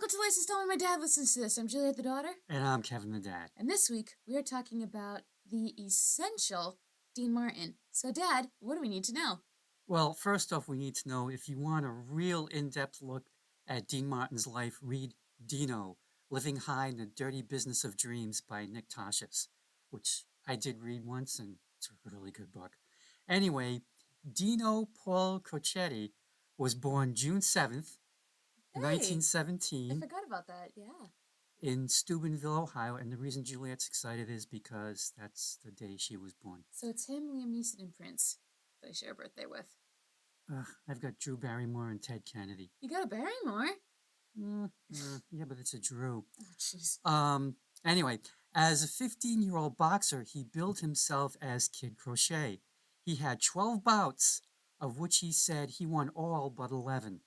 Welcome to Lisa's Telling My Dad Listens to This. I'm Juliet the daughter. And I'm Kevin the dad. And this week, we are talking about the essential Dean Martin. So, Dad, what do we need to know? Well, first off, we need to know if you want a real in-depth look at Dean Martin's life, read Dino, Living High in the Dirty Business of Dreams by Nick Tosches, which I did read once, and it's a really good book. Anyway, Dino Paul Crocetti was born June 7th, Hey, 1917. I forgot about that, yeah. In Steubenville, Ohio, and the reason Juliet's excited is because that's the day she was born. So it's him, Liam Neeson, and Prince that I share a birthday with. I've got Drew Barrymore and Ted Kennedy. You got a Barrymore? Yeah, but it's a Drew. Oh, jeez. Anyway, as a 15-year-old boxer, he billed himself as Kid Crochet. He had 12 bouts, of which he said he won all but 11.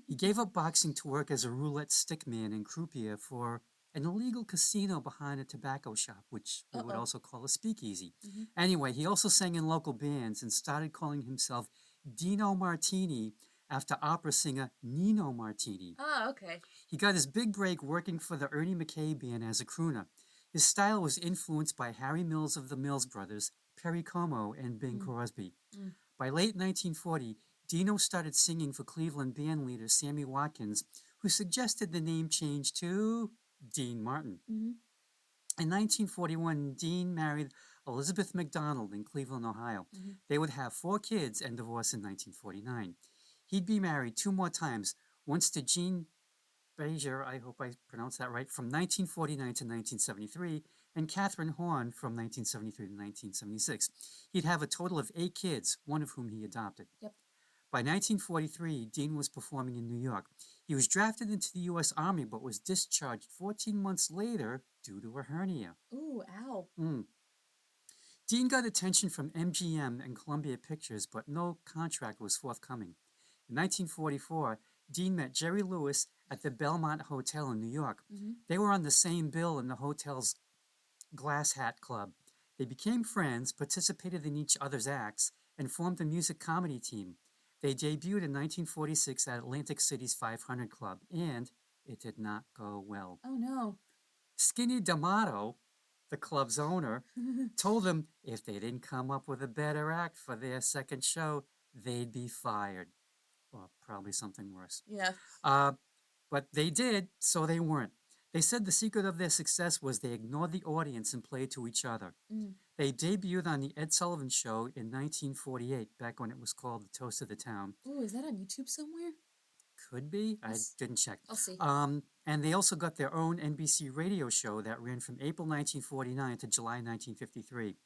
He gave up boxing to work as a roulette stickman and croupier for an illegal casino behind a tobacco shop, which we would also call a speakeasy. Mm-hmm. Anyway, he also sang in local bands and started calling himself Dino Martini after opera singer Nino Martini. Oh, okay. He got his big break working for the Ernie McKay Band as a crooner. His style was influenced by Harry Mills of the Mills Brothers, Perry Como, and Bing Crosby. By late 1940, Dino started singing for Cleveland band leader Sammy Watkins, who suggested the name change to Dean Martin. In 1941, Dean married Elizabeth McDonald in Cleveland, Ohio. They would have 4 kids and divorce in 1949. He'd be married 2 more times, once to Jean Bezier, I hope I pronounced that right, from 1949 to 1973, and Catherine Horn from 1973 to 1976. He'd have a total of 8 kids, one of whom he adopted. Yep. By 1943, Dean was performing in New York. He was drafted into the U.S. Army but was discharged 14 months later due to a hernia. Ooh, ow. Dean got attention from MGM and Columbia Pictures, but no contract was forthcoming. In 1944, Dean met Jerry Lewis at the Belmont Hotel in New York. They were on the same bill in the hotel's Glass Hat Club. They became friends, participated in each other's acts, and formed a music comedy team. They debuted in 1946 at Atlantic City's 500 Club, and it did not go well. Oh, no. Skinny D'Amato, the club's owner, told them if they didn't come up with a better act for their second show, they'd be fired. Or probably something worse. Yeah. But they did, so they weren't. They said the secret of their success was they ignored the audience and played to each other. They debuted on the Ed Sullivan Show in 1948, back when it was called The Toast of the Town. Oh, is that on YouTube somewhere? Could be. I didn't check. I'll see. And they also got their own NBC radio show that ran from April 1949 to July 1953.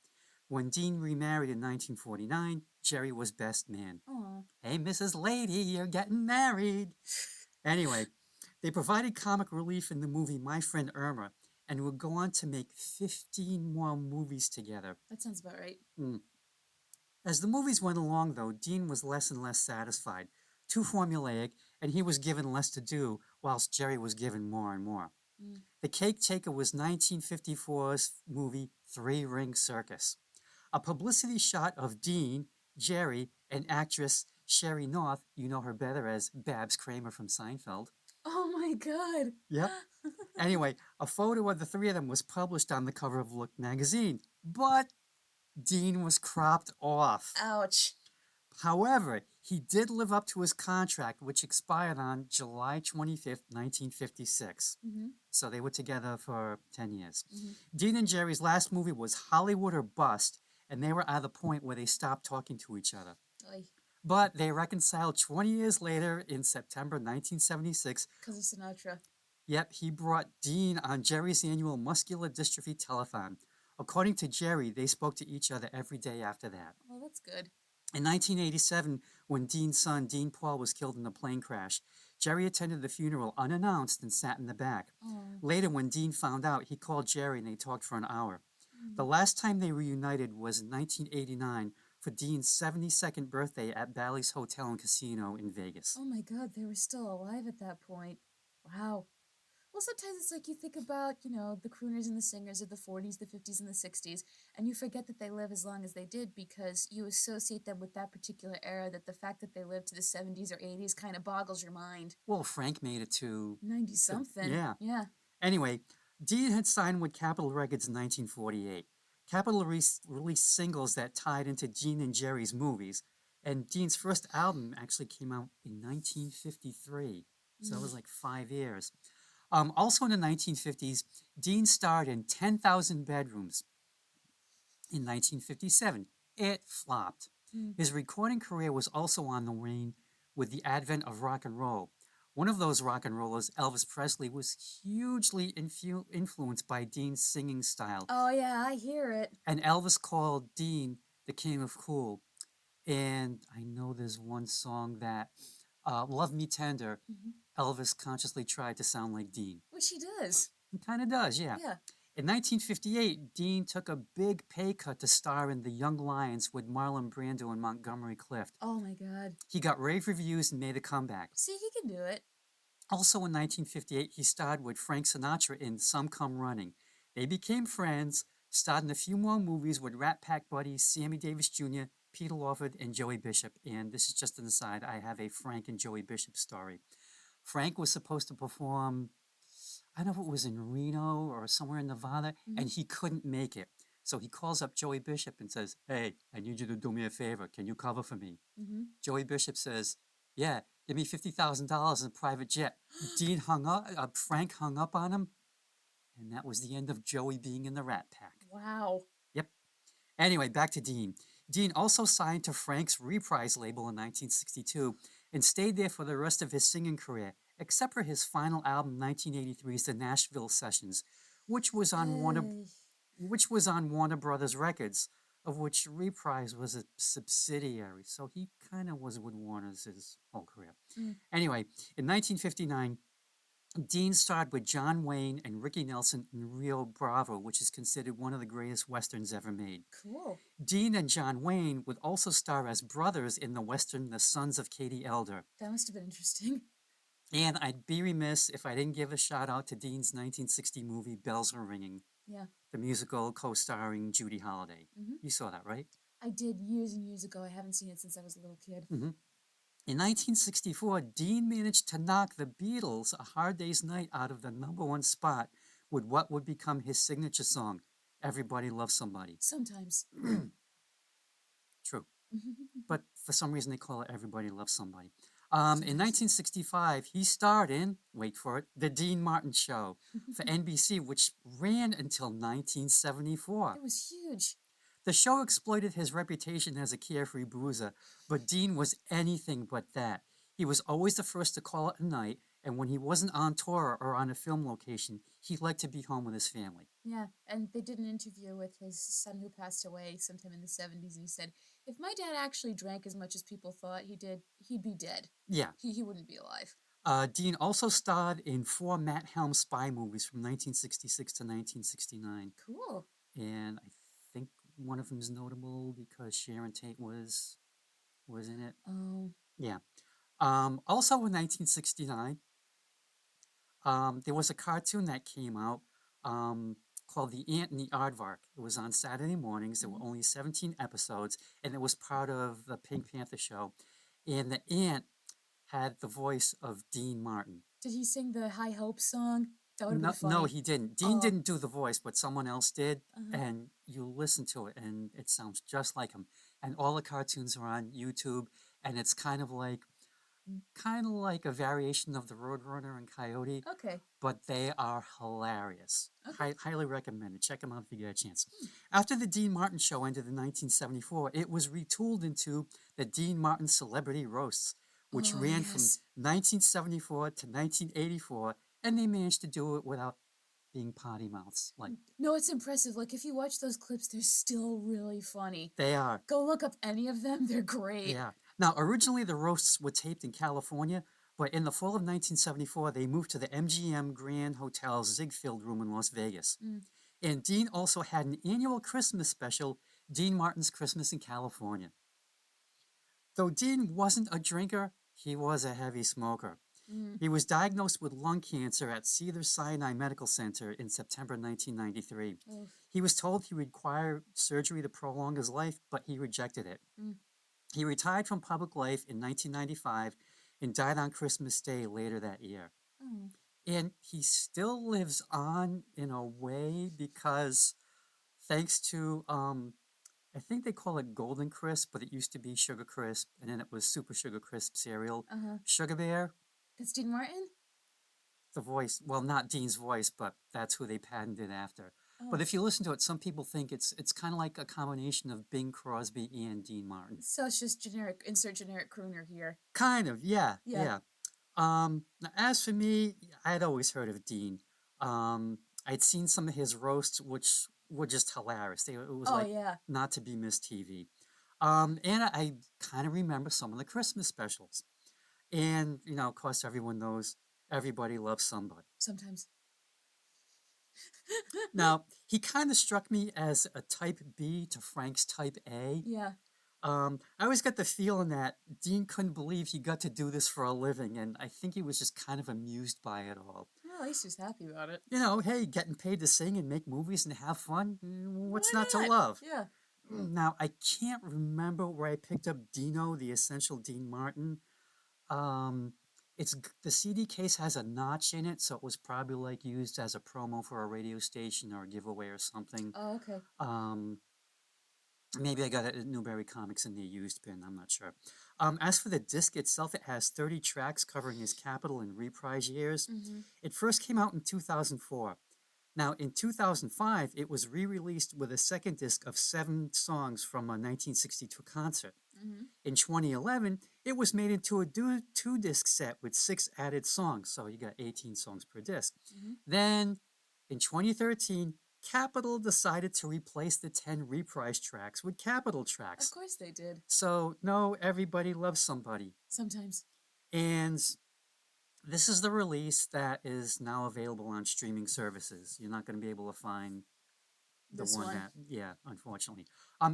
When Dean remarried in 1949, Jerry was best man. Aww. Hey, Mrs. Lady, you're getting married. Anyway, they provided comic relief in the movie My Friend Irma and would go on to make 15 more movies together. That sounds about right. As the movies went along, though, Dean was less and less satisfied, too formulaic, and he was given less to do, whilst Jerry was given more and more. The Cake Taker was 1954's movie Three Ring Circus, a publicity shot of Dean, Jerry, and actress Sherry North, you know her better as Babs Kramer from Seinfeld. Oh my God. Yep. Anyway, a photo of the 3 of them was published on the cover of Look magazine, but Dean was cropped off. Ouch. However, he did live up to his contract, which expired on July 25th, 1956. So they were together for 10 years. Dean and Jerry's last movie was Hollywood or Bust, and they were at the point where they stopped talking to each other. Oy. But they reconciled 20 years later in September 1976. Because of Sinatra. Yep, he brought Dean on Jerry's annual muscular dystrophy telethon. According to Jerry, they spoke to each other every day after that. Well, that's good. In 1987, when Dean's son, Dean Paul, was killed in a plane crash, Jerry attended the funeral unannounced and sat in the back. Later, when Dean found out, he called Jerry and they talked for an hour. The last time they reunited was in 1989 for Dean's 72nd birthday at Bally's Hotel and Casino in Vegas. Oh my God, they were still alive at that point. Wow. Well, Well, sometimes it's like you think about, the crooners and the singers of the 40s, the 50s, and the 60s, and you forget that they live as long as they did because you associate them with that particular era, that the fact that they lived to the 70s or 80s kind of boggles your mind. Well, Frank made it to 90 something. yeah. Yeah. Anyway, Dean had signed with Capitol Records in 1948. Capitol released singles that tied into Gene and Jerry's movies, and Dean's first album actually came out in 1953. So that was like 5 years. Also in the 1950s, Dean starred in 10,000 Bedrooms. In 1957, it flopped. His recording career was also on the wane with the advent of rock and roll. One of those rock and rollers, Elvis Presley, was hugely influenced by Dean's singing style. Oh, yeah, I hear it. And Elvis called Dean the king of cool. And I know there's one song that, Love Me Tender, Elvis consciously tried to sound like Dean. Which he does. He kind of does, yeah. Yeah. In 1958, Dean took a big pay cut to star in The Young Lions with Marlon Brando and Montgomery Clift. Oh, my God. He got rave reviews and made a comeback. See, he can do it. Also in 1958, he starred with Frank Sinatra in Some Come Running. They became friends, starred in a few more movies with Rat Pack buddies Sammy Davis Jr., Peter Lawford, and Joey Bishop. And this is just an aside, I have a Frank and Joey Bishop story. Frank was supposed to perform, I don't know if it was in Reno or somewhere in Nevada, and he couldn't make it. So he calls up Joey Bishop and says, "Hey, I need you to do me a favor. Can you cover for me?" Joey Bishop says, "Yeah, give me $50,000 in a private jet." Dean hung up, Frank hung up on him, and that was the end of Joey being in the Rat Pack. Wow. Yep. Anyway, back to Dean. Dean also signed to Frank's Reprise label in 1962 and stayed there for the rest of his singing career, except for his final album, 1983's The Nashville Sessions, which was on Warner Brothers Records, of which Reprise was a subsidiary. So he kind of was with Warner's his whole career. Anyway, in 1959, Dean starred with John Wayne and Ricky Nelson in Rio Bravo, which is considered one of the greatest westerns ever made. Cool. Dean and John Wayne would also star as brothers in the western The Sons of Katie Elder. That must have been interesting. And I'd be remiss if I didn't give a shout out to Dean's 1960 movie Bells Are Ringing. Yeah. The musical co-starring Judy Holliday. You saw that, right? I did years and years ago. I haven't seen it since I was a little kid. In 1964, Dean managed to knock the Beatles' A Hard Day's Night out of the #1 spot with what would become his signature song, Everybody Loves Somebody. Sometimes. True. But for some reason, they call it Everybody Loves Somebody. In 1965, he starred in, wait for it, The Dean Martin Show for NBC, which ran until 1974. It was huge. The show exploited his reputation as a carefree bruiser, but Dean was anything but that. He was always the first to call it a night, and when he wasn't on tour or on a film location, he liked to be home with his family. Yeah, and they did an interview with his son who passed away sometime in the 70s, and he said, if my dad actually drank as much as people thought he did, he'd be dead. Yeah. He wouldn't be alive. Dean also starred in 4 Matt Helm spy movies from 1966 to 1969. Cool. And I think one of them is notable because Sharon Tate was in it. Oh. Yeah. Also in 1969, there was a cartoon that came out called The Ant and the Aardvark. It was on Saturday mornings. There were only 17 episodes, and it was part of the Pink Panther show. And the ant had the voice of Dean Martin. Did he sing the High Hope song? That would have been funny. No, he didn't. Dean didn't do the voice, but someone else did. And you listen to it, and it sounds just like him. And all the cartoons are on YouTube, and it's kind of like a variation of the Roadrunner and Coyote. Okay. But they are hilarious. Okay. Highly recommended. Check them out if you get a chance. After the Dean Martin show ended in 1974, it was retooled into the Dean Martin Celebrity Roasts, which ran from 1974 to 1984, and they managed to do it without being potty mouths. No, it's impressive. Like, if you watch those clips, they're still really funny. They are. Go look up any of them. They're great. Yeah. Now, originally the roasts were taped in California, but in the fall of 1974, they moved to the MGM Grand Hotel Ziegfeld Room in Las Vegas. And Dean also had an annual Christmas special, Dean Martin's Christmas in California. Though Dean wasn't a drinker, he was a heavy smoker. Mm. He was diagnosed with lung cancer at Cedars-Sinai Medical Center in September 1993. Oof. He was told he would require surgery to prolong his life, but he rejected it. Mm. He retired from public life in 1995 and died on Christmas Day later that year. Oh. And he still lives on in a way because thanks to I think they call it Golden Crisp, but it used to be Sugar Crisp, and then it was Super Sugar Crisp cereal. Uh-huh. Sugar Bear, That's Dean Martin? the voice, well, not Dean's voice, but that's who they patented after. Oh. But if you listen to it, some people think it's kind of like a combination of Bing Crosby and Dean Martin. So it's just generic, insert generic crooner here. Kind of, yeah, Yeah. yeah. Now as for me, I'd always heard of Dean. I'd seen some of his roasts, which were just hilarious. It was Oh, like yeah. not to be missed TV. And I kind of remember some of the Christmas specials. And, you know, of course, everyone knows everybody loves somebody. Sometimes. Now, he kind of struck me as a type B to Frank's type A. Yeah. I always got the feeling that Dean couldn't believe he got to do this for a living, and I think he was just kind of amused by it all. Well, at least he's happy about it. You know, hey, getting paid to sing and make movies and have fun, what's Why not to not? love? Yeah. Now, I can't remember where I picked up Dino, the essential Dean Martin. It's the CD case has a notch in it, so it was probably like used as a promo for a radio station or a giveaway or something. Oh, okay. Maybe I got it at Newberry Comics in the used bin. I'm not sure. As for the disc itself, it has 30 tracks covering his Capitol and Reprise years. Mm-hmm. It first came out in 2004. Now, in 2005, it was re-released with a second disc of 7 songs from a 1962 concert. Mm-hmm. In 2011, it was made into a 2-disc set with 6 added songs, so you got 18 songs per disc. Mm-hmm. Then, in 2013, Capitol decided to replace the 10 reprise tracks with Capitol tracks. Of course they did. So, no, everybody loves somebody. Sometimes. And this is the release that is now available on streaming services. You're not going to be able to find the This one. that, yeah, unfortunately.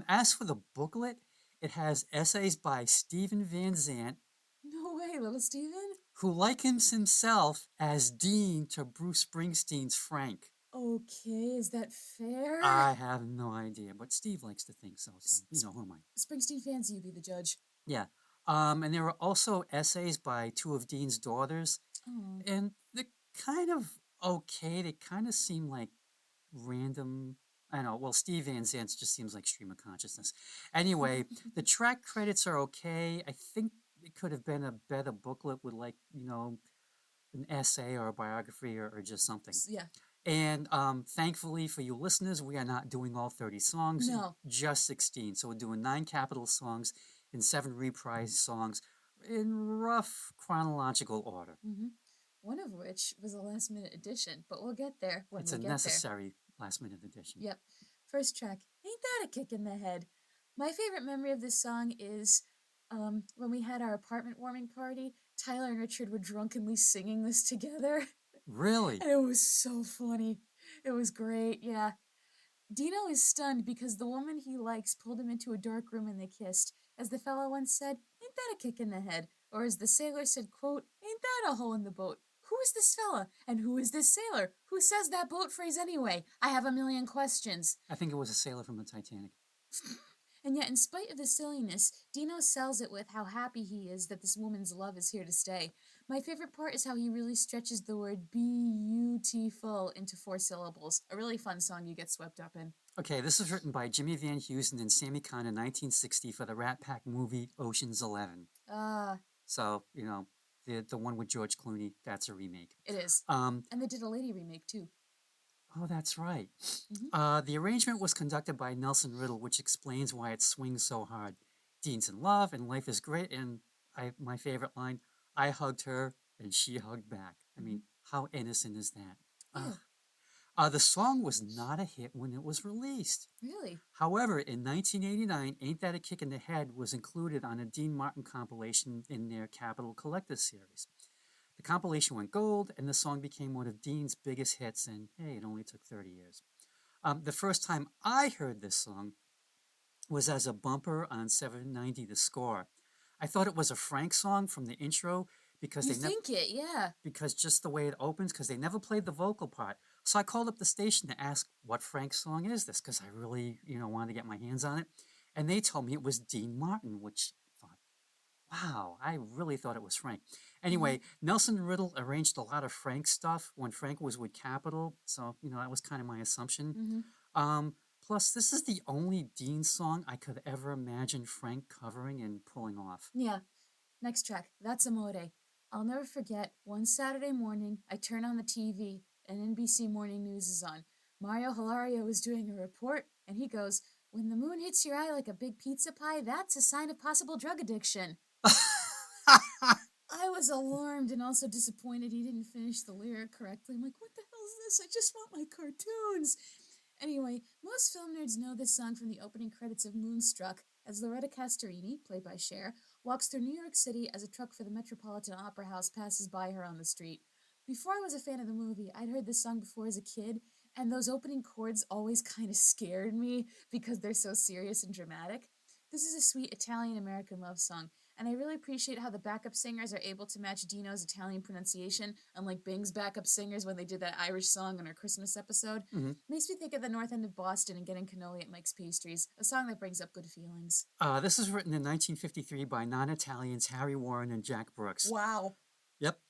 As for the booklet, it has essays by Stephen Van Zandt, No way, little Steven. who likens himself as Dean to Bruce Springsteen's Frank. Okay, is that fair? I have no idea, but Steve likes to think so, you know, who am I? Springsteen fans, you be the judge. Yeah. And there were also essays by 2 of Dean's daughters, Oh. and they're kind of okay. They kind of seem like random. I know. Well, Steve Van Zandt just seems like stream of consciousness. Anyway, the track credits are okay. I think it could have been a better booklet with, like, you know, an essay or a biography or just something. Yeah. And thankfully for you listeners, we are not doing all 30 songs, No. just 16. So we're doing 9 Capitol songs and 7 reprise songs in rough chronological order. Mm-hmm. One of which was a last minute addition, but we'll get there when It's we a get necessary last minute addition. there. Yep. First track, Ain't That a Kick in the Head? My favorite memory of this song is when we had our apartment warming party, Tyler and Richard were drunkenly singing this together. Really? And it was so funny. It was great, yeah. Dino is stunned because the woman he likes pulled him into a dark room and they kissed. As the fellow once said, ain't that a kick in the head? Or as the sailor said, quote, ain't that a hole in the boat? Who is this fella? And who is this sailor? Who says that boat phrase anyway? I have a million questions. I think it was a sailor from the Titanic. And yet, in spite of the silliness, Dino sells it with how happy he is that this woman's love is here to stay. My favorite part is how he really stretches the word beautiful into 4 syllables. A really fun song you get swept up in. Okay, this was written by Jimmy Van Heusen and Sammy Kahn in 1960 for the Rat Pack movie Ocean's 11. So, you know, the one with George Clooney, that's a remake. It is. And they did a lady remake, too. Oh, that's right. Mm-hmm. The arrangement was conducted by Nelson Riddle, which explains why it swings so hard. Dean's in love and life is great, and my favorite line, I hugged her and she hugged back. I mean, how innocent is that? Yeah. The song was not a hit when it was released. Really? However, in 1989, Ain't That a Kick in the Head was included on a Dean Martin compilation in their Capitol Collector series. The compilation went gold, and the song became one of Dean's biggest hits, and hey, it only took 30 years. The first time I heard this song was as a bumper on 790 The Score. I thought it was a Frank song from the intro because You they never think it, yeah. because just the way it opens, because they never played the vocal part. So I called up the station to ask what Frank's song is this, because I really, wanted to get my hands on it. And they told me it was Dean Martin, which I thought, wow, I really thought it was Frank. Mhm. Anyway, Nelson Riddle arranged a lot of Frank stuff when Frank was with Capitol. So, that was kind of my assumption. Mhm. Um, Plus, this is the only Dean song I could ever imagine Frank covering and pulling off. Yeah. Next track. That's Amore. I'll never forget. One Saturday morning, I turn on the TV and NBC Morning News is on. Mario Hilario is doing a report, and he goes, "When the moon hits your eye like a big pizza pie, that's a sign of possible drug addiction." I was alarmed and also disappointed he didn't finish the lyric correctly. I'm like, what the hell is this? I just want my cartoons. Anyway, most film nerds know this song from the opening credits of Moonstruck, as Loretta Castorini, played by Cher, walks through New York City as a truck for the Metropolitan Opera House passes by her on the street. Before I was a fan of the movie, I'd heard this song before as a kid, and those opening chords always kind of scared me because they're so serious and dramatic. This is a sweet Italian American love song, and I really appreciate how the backup singers are able to match Dino's Italian pronunciation, unlike Bing's backup singers when they did that Irish song on our Christmas episode. Mhm. Makes me think of the north end of Boston and getting cannoli at Mike's Pastries, a song that brings up good feelings. This was written in 1953 by non-Italians Harry Warren and Jack Brooks. Wow. Yep.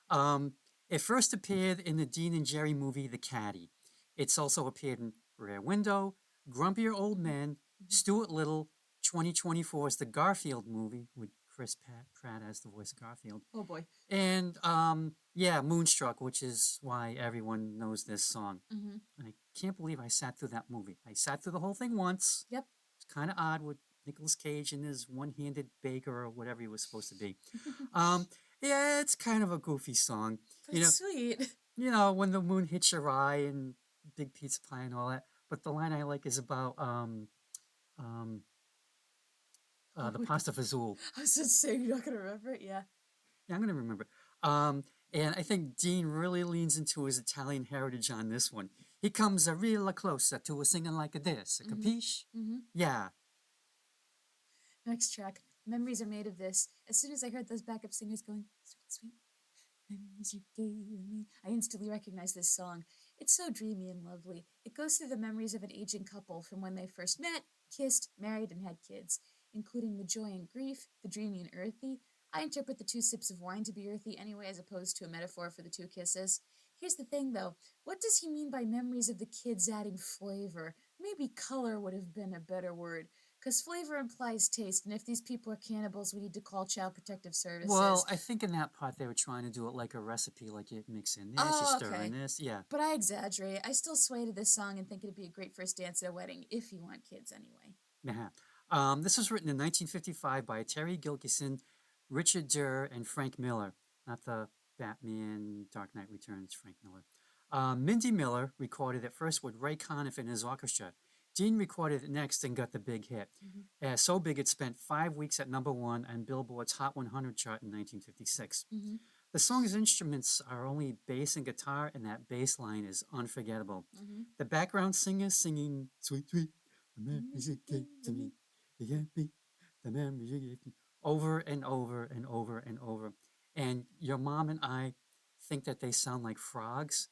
Um, it first appeared in the Dean and Jerry movie The Caddy. It's also appeared in Rear Window, Grumpier Old Men, Stuart Little, 2024's The Garfield movie with Chris Pratt as the voice of Garfield. Oh boy. And Moonstruck, which is why everyone knows this song. Mm-hmm. I can't believe I sat through that movie. I sat through the whole thing once. Yep. It's kind of odd with Nicolas Cage and his one-handed baker or whatever he was supposed to be. Yeah, it's kind of a goofy song. But it's sweet. When the moon hits your eye and big pizza pie and all that. But the line I like is about the pasta fazool. I was just saying you're not gonna remember it, yeah. Yeah, I'm gonna remember. And I think Dean really leans into his Italian heritage on this one. He comes a real closer to a singing like this. Capiche? Mm-hmm. Yeah. Next track. Memories are made of this. As soon as I heard those backup singers going, sweet, sweet memories you gave me, I instantly recognized this song. It's so dreamy and lovely. It goes through the memories of an aging couple from when they first met, kissed, married, and had kids, including the joy and grief, the dreamy and earthy. I interpret the 2 sips of wine to be earthy anyway, as opposed to a metaphor for the 2 kisses. Here's the thing, though. What does he mean by memories of the kids adding flavor? Maybe color would have been a better word. Because flavor implies taste, and if these people are cannibals, we need to call Child Protective Services. Well, I think in that part they were trying to do it like a recipe, like you mix in this, you stir in this, yeah. But I exaggerate. I still sway to this song and think it'd be a great first dance at a wedding, if you want kids anyway. Yeah. This was written in 1955 by Terry Gilkyson, Richard Durr, and Frank Miller. Not the Batman Dark Knight Returns Frank Miller. Mindy Miller recorded it first with Ray Conniff and his orchestra. Dean recorded it next and got the big hit. So big it spent 5 weeks at #1 on Billboard's Hot 100 chart in 1956. The song's instruments are only bass and guitar, and that bass line is unforgettable. The background singer singing "Sweet, sweet, the memories you gave to me, you can't beat the memories you gave me," over and over and over and over. And your mom and I think that they sound like frogs,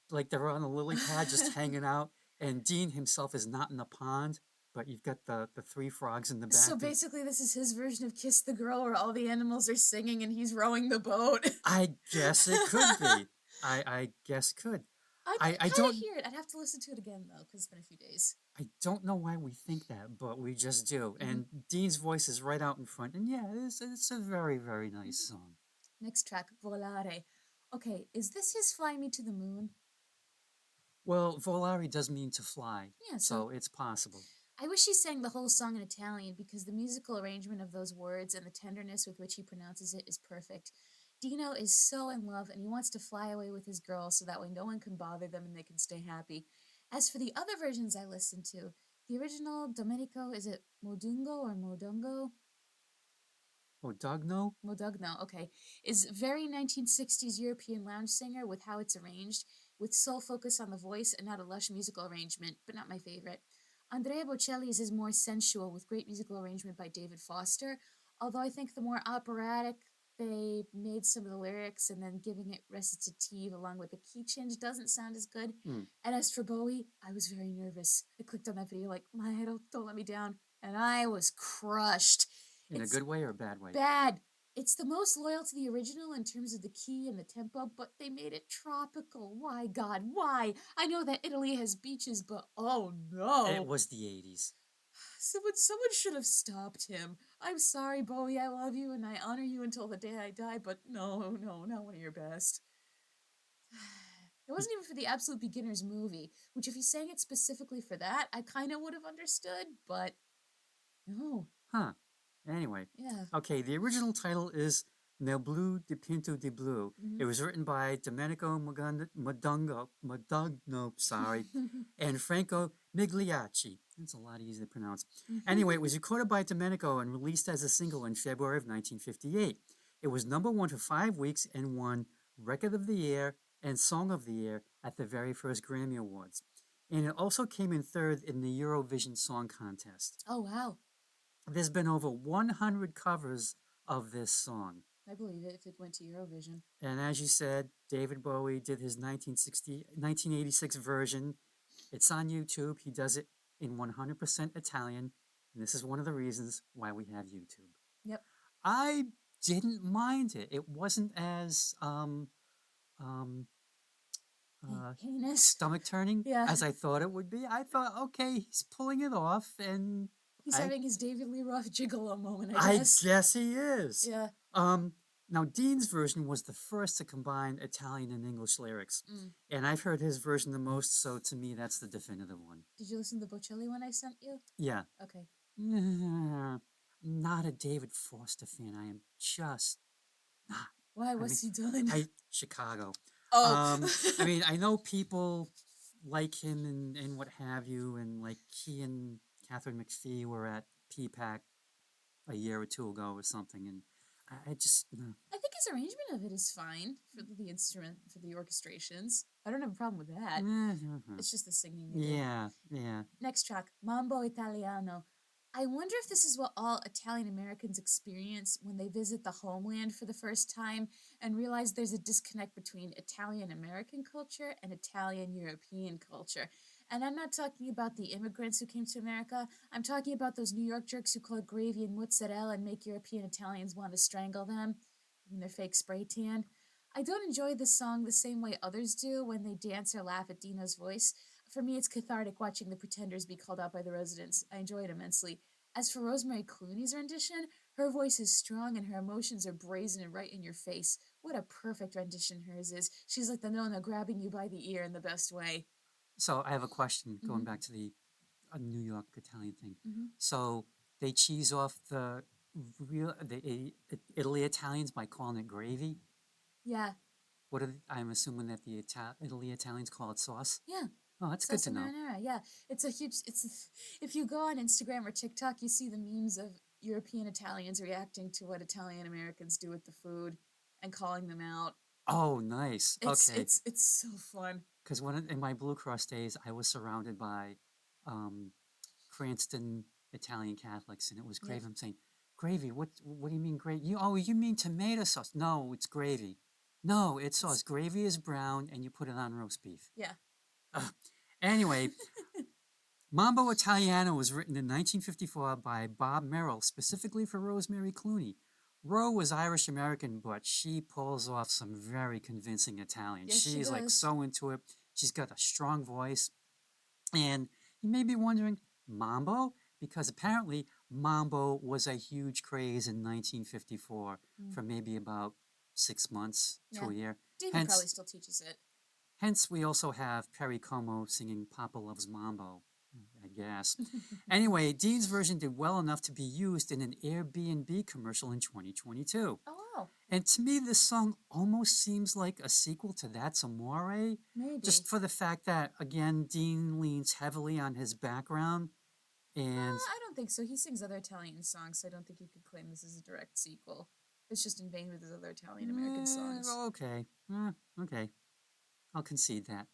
like they're on a lily pad just hanging out. And Dean himself is not in the pond, but you've got the 3 frogs in the back. So basically, this is his version of Kiss the Girl, where all the animals are singing and he's rowing the boat. I guess it could be. I guess could. I don't hear it. I'd have to listen to it again, though, because it's been a few days. I don't know why we think that, but we just do. And Dean's voice is right out in front. And yeah, it's a very, very nice song. Next track, Volare. Okay, is this his Fly Me to the Moon? Well, volare does mean to fly, yeah, so it's possible. I wish he sang the whole song in Italian because the musical arrangement of those words and the tenderness with which he pronounces it is perfect. Dino is so in love and he wants to fly away with his girl so that way no one can bother them and they can stay happy. As for the other versions I listened to, the original Domenico, is it Modungo or Modungo? Modugno? Modugno, okay, is very 1960s European lounge singer with how it's arranged, with sole focus on the voice and not a lush musical arrangement, but not my favorite. Andrea Bocelli's is more sensual with great musical arrangement by David Foster, although I think the more operatic they made some of the lyrics and then giving it recitative along with the key change doesn't sound as good. Mm. And as for Bowie, I was very nervous. I clicked on that video like, my, don't let me down. And I was crushed. In a good way or a bad way? Bad. It's the most loyal to the original in terms of the key and the tempo, but they made it tropical. Why, God, why? I know that Italy has beaches, but oh no. It was the 80s. Someone should have stopped him. I'm sorry, Bowie, I love you and I honor you until the day I die, but no, not one of your best. It wasn't even for the Absolute Beginners movie, which if he sang it specifically for that, I kind of would have understood, but no. Huh. Anyway. Yeah. Okay, the original title is Nel Blu di Pinto di Blu. Mhm. It was written by Domenico Modugno, sorry, and Franco Migliacci. It's a lot easier to pronounce. Anyway, it was recorded by Domenico and released as a single in February of 1958. It was number one for 5 weeks and won Record of the Year and Song of the Year at the very first Grammy Awards. And it also came in third in the Eurovision Song Contest. Oh, wow. There's been over 100 covers of this song. I believe it if it went to Eurovision. And as you said, David Bowie did his 1986 version. It's on YouTube. He does it in 100% Italian. And this is one of the reasons why we have YouTube. Yep. I didn't mind it. It wasn't as heinous, stomach turning as I thought it would be. I thought, okay, he's pulling it off, and he's having his David Lee Roth gigolo moment. I guess he is. Yeah. Now Dean's version was the first to combine Italian and English lyrics, and I've heard his version the most. So to me, that's the definitive one. Did you listen to the Bocelli one I sent you? Yeah. Okay. Not a David Foster fan. I am just not. Why? What's he done? Chicago. Oh. I mean, I know people like him and what have you, and like he and Catherine McPhee were at PPAC a year or two ago or something, and I just. I think his arrangement of it is fine for the instrument, for the orchestrations. I don't have a problem with that. It's just the singing. Yeah. Next track, Mambo Italiano. I wonder if this is what all Italian Americans experience when they visit the homeland for the first time and realize there's a disconnect between Italian American culture and Italian European culture. And I'm not talking about the immigrants who came to America. I'm talking about those New York jerks who call it gravy and mozzarella and make European Italians want to strangle them in their fake spray tan. I don't enjoy this song the same way others do when they dance or laugh at Dino's voice. For me, it's cathartic watching the Pretenders be called out by the residents. I enjoy it immensely. As for Rosemary Clooney's rendition, her voice is strong and her emotions are brazen and right in your face. What a perfect rendition hers is. She's like the Nona grabbing you by the ear in the best way. So I have a question going back to the New York Italian thing. So they cheese off the Italy Italians by calling it gravy? Yeah. I'm assuming that the Italy Italians call it sauce? Yeah. Oh, that's good to know. Marinara. Yeah, if you go on Instagram or TikTok, you see the memes of European Italians reacting to what Italian Americans do with the food and calling them out. Oh, nice. Okay. It's so fun. Because in my Blue Cross days, I was surrounded by Cranston Italian Catholics, and it was gravy. I'm saying, gravy? What do you mean gravy? You mean tomato sauce? No, it's gravy. No, it's sauce. Gravy is brown, and you put it on roast beef. Yeah. Anyway, Mambo Italiano was written in 1954 by Bob Merrill, specifically for Rosemary Clooney. Ro was Irish American, but she pulls off some very convincing Italian. Yes, She's like so into it. She's got a strong voice. And you may be wondering, Mambo? Because apparently Mambo was a huge craze in 1954 for maybe about 6 months to a year. David probably still teaches it. Hence, we also have Perry Como singing Papa Loves Mambo, I guess. Anyway, Dean's version did well enough to be used in an Airbnb commercial in 2022. Oh, wow. And to me, this song almost seems like a sequel to That's Amore. Maybe. Just for the fact that, again, Dean leans heavily on his background. And I don't think so. He sings other Italian songs, so I don't think you could claim this is a direct sequel. It's just in vain with his other Italian American songs. Okay. Okay. I'll concede that.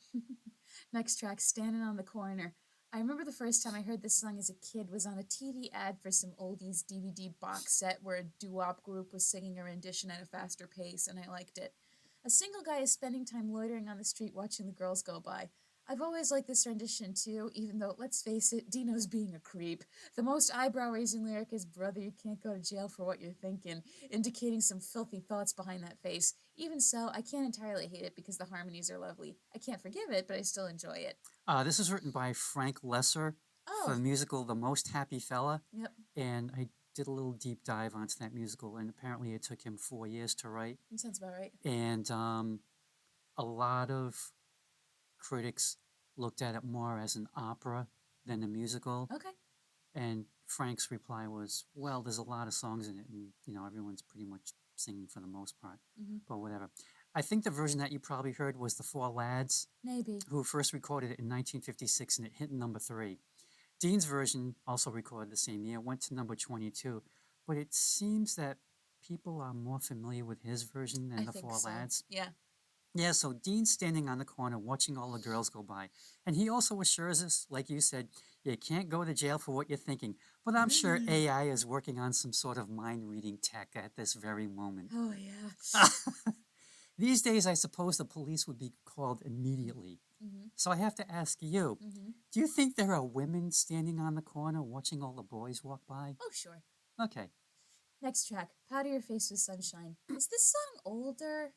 Next track, Standing on the Corner. I remember the first time I heard this song as a kid was on a TV ad for some oldies DVD box set where a doo-wop group was singing a rendition at a faster pace, and I liked it. A single guy is spending time loitering on the street watching the girls go by. I've always liked this rendition too, even though, let's face it, Dino's being a creep. The most eyebrow-raising lyric is, "Brother, you can't go to jail for what you're thinking," indicating some filthy thoughts behind that face. Even so, I can't entirely hate it because the harmonies are lovely. I can't forgive it, but I still enjoy it. This is written by Frank Lesser for Oh, the musical The Most Happy Fella. yep, And I did a little deep dive onto that musical, and apparently it took him 4 years to write. that sounds about right. And a lot of critics looked at it more as an opera than a musical. Okay. And Frank's reply was, well, there's a lot of songs in it, and, everyone's pretty much singing for the most part. Mm-hmm. But whatever. I think the version that you probably heard was the Four Lads, Maybe. who first recorded it in 1956, and it hit number 3. Dean's version, also recorded the same year, went to number 22, but it seems that people are more familiar with his version than I the think Four so. Lads. Yeah. Yeah, so Dean's standing on the corner watching all the girls go by. And he also assures us, like you said, you can't go to jail for what you're thinking. But I'm sure AI is working on some sort of mind reading tech at this very moment. Oh, yeah. These days, I suppose the police would be called immediately. Mm-hmm. So I have to ask you, Mm-hmm. do you think there are women standing on the corner watching all the boys walk by? Oh, sure. Okay. Next track, Powder Your Face with Sunshine. Is this song older?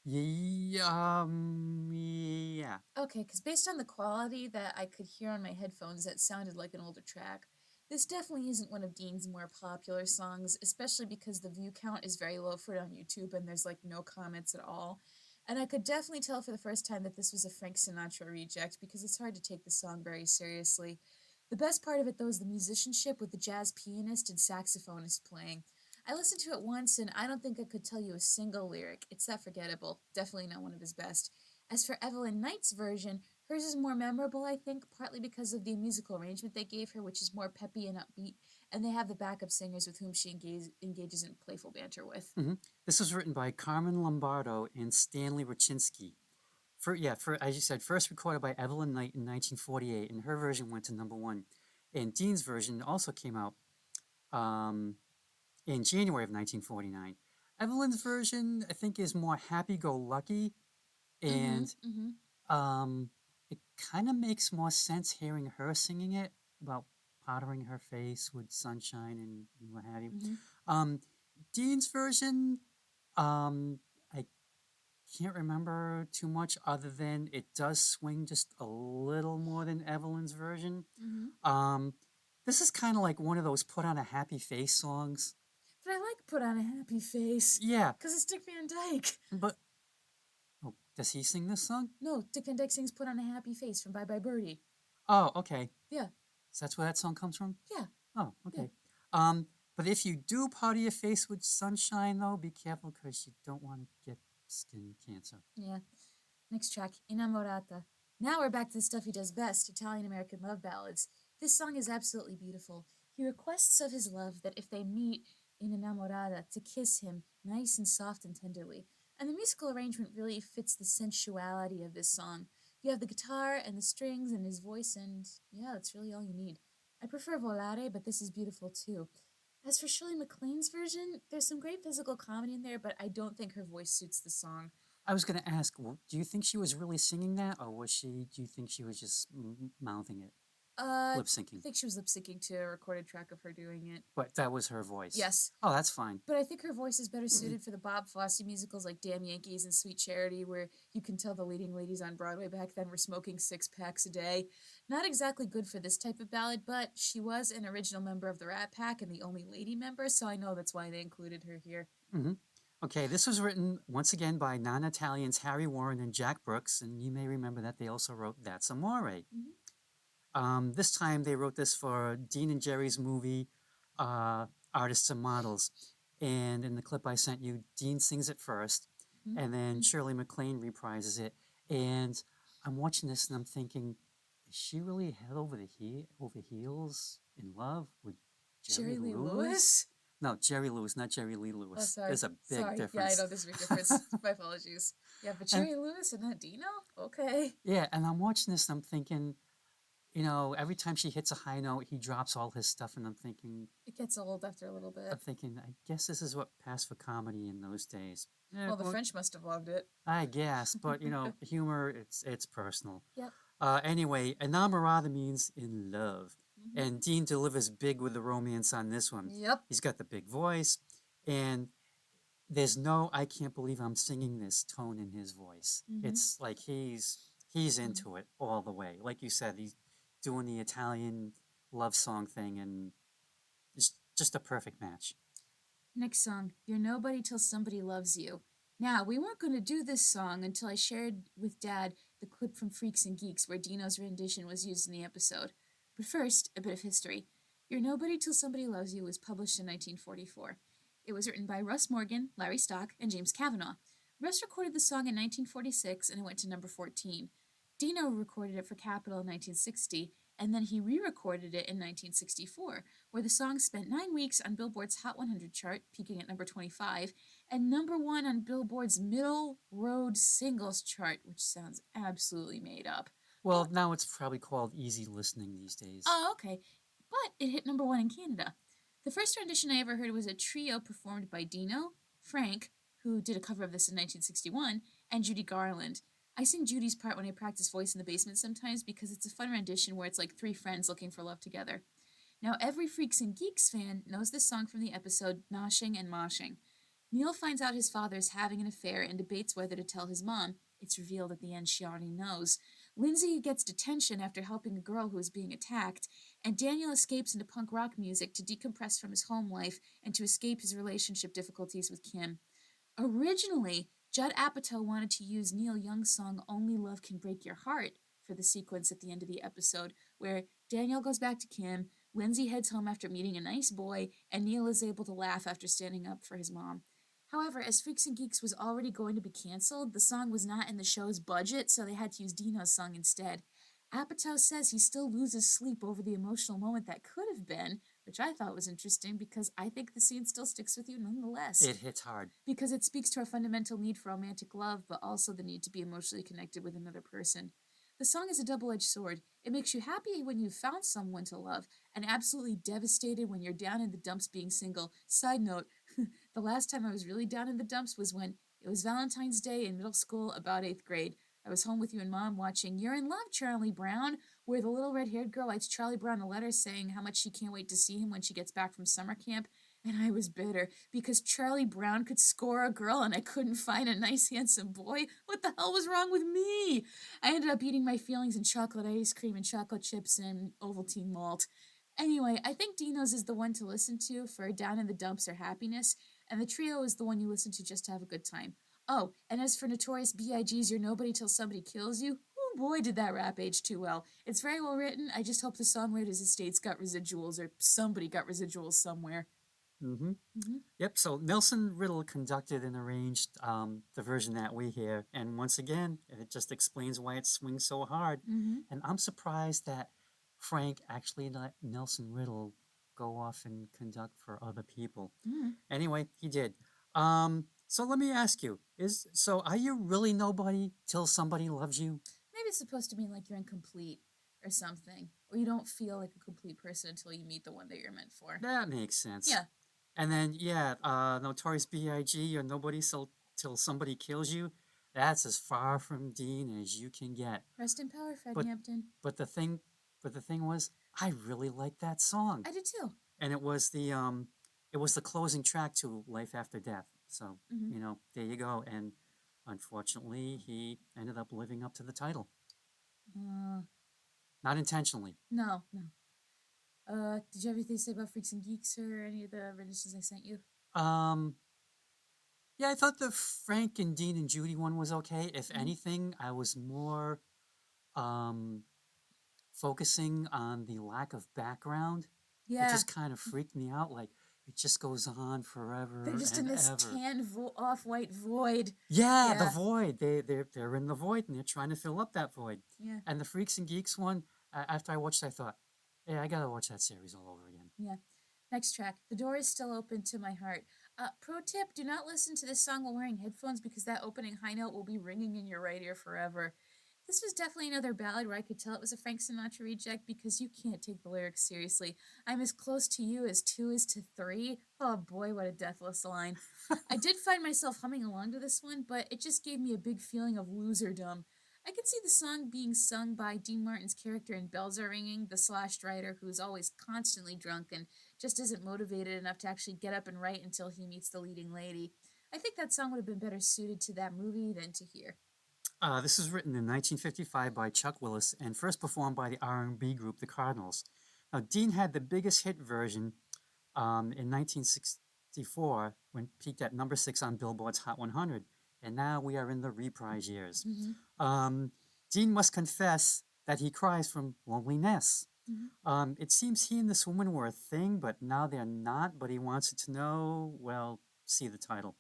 Yeah. Okay, because based on the quality that I could hear on my headphones, that sounded like an older track. This definitely isn't one of Dean's more popular songs, especially because the view count is very low for it on YouTube and there's like no comments at all. And I could definitely tell for the first time that this was a Frank Sinatra reject because it's hard to take the song very seriously. The best part of it though is the musicianship with the jazz pianist and saxophonist playing. I listened to it once and I don't think I could tell you a single lyric. It's that forgettable. Definitely not one of his best. As for Evelyn Knight's version, hers is more memorable, I think, partly because of the musical arrangement they gave her, which is more peppy and upbeat, and they have the backup singers with whom she engages in playful banter with. Mm-hmm. This was written by Carmen Lombardo and Stanley Rachinsky. As you said, first recorded by Evelyn Knight in 1948, and her version went to number 1. And Dean's version also came out in January of 1949. Evelyn's version, I think, is more happy-go-lucky, and it kind of makes more sense hearing her singing it about powdering her face with sunshine and what have you. Dean's version, I can't remember too much other than it does swing just a little more than Evelyn's version. This is kind of like one of those put on a happy face songs. But I like Put on a Happy Face. Yeah. Because it's Dick Van Dyke. But, does he sing this song? No, Dick Van Dyke sings Put on a Happy Face from Bye Bye Birdie. Oh, okay. Yeah. So that's where that song comes from? Yeah. Oh, okay. Yeah. But if you do powder your face with sunshine, though, be careful because you don't want to get skin cancer. Yeah. Next track, Innamorata. Now we're back to the stuff he does best, Italian-American love ballads. This song is absolutely beautiful. He requests of his love that if they meet in Innamorata, to kiss him nice and soft and tenderly. And the musical arrangement really fits the sensuality of this song. You have the guitar and the strings and his voice, and yeah, that's really all you need. I prefer Volare, but this is beautiful too. As for Shirley MacLaine's version, there's some great physical comedy in there, but I don't think her voice suits the song. I was going to ask, do you think she was really singing that, or do you think she was just mouthing it? Lip syncing. I think she was lip syncing to a recorded track of her doing it. But that was her voice? Yes. Oh, that's fine. But I think her voice is better suited for the Bob Fosse musicals like Damn Yankees and Sweet Charity, where you can tell the leading ladies on Broadway back then were smoking 6 packs a day. Not exactly good for this type of ballad, but she was an original member of the Rat Pack and the only lady member, so I know that's why they included her here. Okay, this was written once again by non-Italians Harry Warren and Jack Brooks, and you may remember that they also wrote That's Amore. This time they wrote this for Dean and Jerry's movie, Artists and Models. And in the clip I sent you, Dean sings it first, and then Shirley MacLaine reprises it. And I'm watching this and I'm thinking, is she really head over heels in love with Jerry Lee Lewis? Lewis? No, Jerry Lewis, not Jerry Lee Lewis. Oh, sorry. There's a big difference. Yeah, I know there's a big difference. My apologies. Yeah, but Jerry Lewis and not Dino? Okay. Yeah, and I'm watching this and I'm thinking, you know, every time she hits a high note, he drops all his stuff, and It gets old after a little bit. I'm thinking, I guess this is what passed for comedy in those days. Well, the French must have loved it. I guess, but you know, humor, it's personal. Yep. Anyway, enamorada means in love. Mm-hmm. And Dean delivers big with the romance on this one. Yep. He's got the big voice, and there's no I can't believe I'm singing this tone in his voice. Mm-hmm. It's like he's into it all the way. Like you said, he's doing the Italian love song thing, and it's just a perfect match. Next song, You're Nobody Till Somebody Loves You. Now, we weren't going to do this song until I shared with Dad the clip from Freaks and Geeks where Dino's rendition was used in the episode. But first, a bit of history. You're Nobody Till Somebody Loves You was published in 1944. It was written by Russ Morgan, Larry Stock, and James Kavanaugh. Russ recorded the song in 1946 and it went to number 14. Dino recorded it for Capitol in 1960, and then he re-recorded it in 1964, where the song spent 9 weeks on Billboard's Hot 100 chart, peaking at number 25, and number 1 on Billboard's Middle Road Singles chart, which sounds absolutely made up. Well, now it's probably called easy listening these days. Oh, okay. But it hit number 1 in Canada. The first rendition I ever heard was a trio performed by Dino, Frank, who did a cover of this in 1961, and Judy Garland. I sing Judy's part when I practice voice in the basement sometimes because it's a fun rendition where it's like 3 friends looking for love together. Now, every Freaks and Geeks fan knows this song from the episode Noshing and Moshing. Neil finds out his father is having an affair and debates whether to tell his mom. It's revealed at the end she already knows. Lindsay gets detention after helping a girl who is being attacked, and Daniel escapes into punk rock music to decompress from his home life and to escape his relationship difficulties with Kim. Originally, Judd Apatow wanted to use Neil Young's song Only Love Can Break Your Heart for the sequence at the end of the episode, where Daniel goes back to Kim, Lindsay heads home after meeting a nice boy, and Neil is able to laugh after standing up for his mom. However, as Freaks and Geeks was already going to be canceled, the song was not in the show's budget, so they had to use Dino's song instead. Apatow says he still loses sleep over the emotional moment that could have been, which I thought was interesting because I think the scene still sticks with you nonetheless. It hits hard. Because it speaks to our fundamental need for romantic love, but also the need to be emotionally connected with another person. The song is a double-edged sword. It makes you happy when you've found someone to love, and absolutely devastated when you're down in the dumps being single. Side note, the last time I was really down in the dumps was when it was Valentine's Day in middle school, about 8th grade. I was home with you and Mom watching You're in Love, Charlie Brown, where the little red-haired girl writes Charlie Brown a letter saying how much she can't wait to see him when she gets back from summer camp. And I was bitter because Charlie Brown could score a girl and I couldn't find a nice, handsome boy. What the hell was wrong with me? I ended up eating my feelings in chocolate ice cream and chocolate chips and Ovaltine malt. Anyway, I think Dino's is the one to listen to for down in the dumps or happiness, and the trio is the one you listen to just to have a good time. Oh, and as for Notorious B.I.G.'s You're Nobody Till Somebody Kills You, oh boy did that rap age too well. It's very well written. I just hope the songwriter's estate's got residuals or somebody got residuals somewhere. Mm-hmm. Mm-hmm. Yep, so Nelson Riddle conducted and arranged the version that we hear, and once again, it just explains why it swings so hard. Mm-hmm. And I'm surprised that Frank actually let Nelson Riddle go off and conduct for other people. Mm-hmm. Anyway, he did. So let me ask you, are you really nobody till somebody loves you? Maybe it's supposed to mean like you're incomplete or something, or you don't feel like a complete person until you meet the one that you're meant for. That makes sense. Yeah. And then, Notorious B.I.G. or Nobody Till Somebody Kills You, that's as far from Dean as you can get. Rest in power, Fred Hampton. But the thing was, I really liked that song. I did too. And it was the closing track to Life After Death. So, there you go. And unfortunately, he ended up living up to the title. Not intentionally. No. Did you have anything to say about Freaks and Geeks or any of the renditions I sent you? Yeah, I thought the Frank and Dean and Judy one was okay. If anything, I was more focusing on the lack of background. Yeah. It just kind of freaked me out. Like, it just goes on forever. They're just in this tan off-white void. Yeah, the void. They're in the void and they're trying to fill up that void. Yeah. And the Freaks and Geeks one, after I watched it, I thought, hey, I gotta watch that series all over again. Yeah. Next track. The Door Is Still Open to My Heart. Pro tip, do not listen to this song while wearing headphones because that opening high note will be ringing in your right ear forever. This was definitely another ballad where I could tell it was a Frank Sinatra reject because you can't take the lyrics seriously. I'm as close to you as 2 is to 3. Oh boy, what a deathless line. I did find myself humming along to this one, but it just gave me a big feeling of loserdom. I could see the song being sung by Dean Martin's character in Bells Are Ringing, the slashed writer who's always constantly drunk and just isn't motivated enough to actually get up and write until he meets the leading lady. I think that song would have been better suited to that movie than to here. This was written in 1955 by Chuck Willis and first performed by the R&B group The Cardinals. Now, Dean had the biggest hit version in 1964 when peaked at number 6 on Billboard's Hot 100, and now we are in the reprise years. Dean must confess that he cries from loneliness. It seems he and this woman were a thing, but now they're not, but he wants it to know. Well, see the title.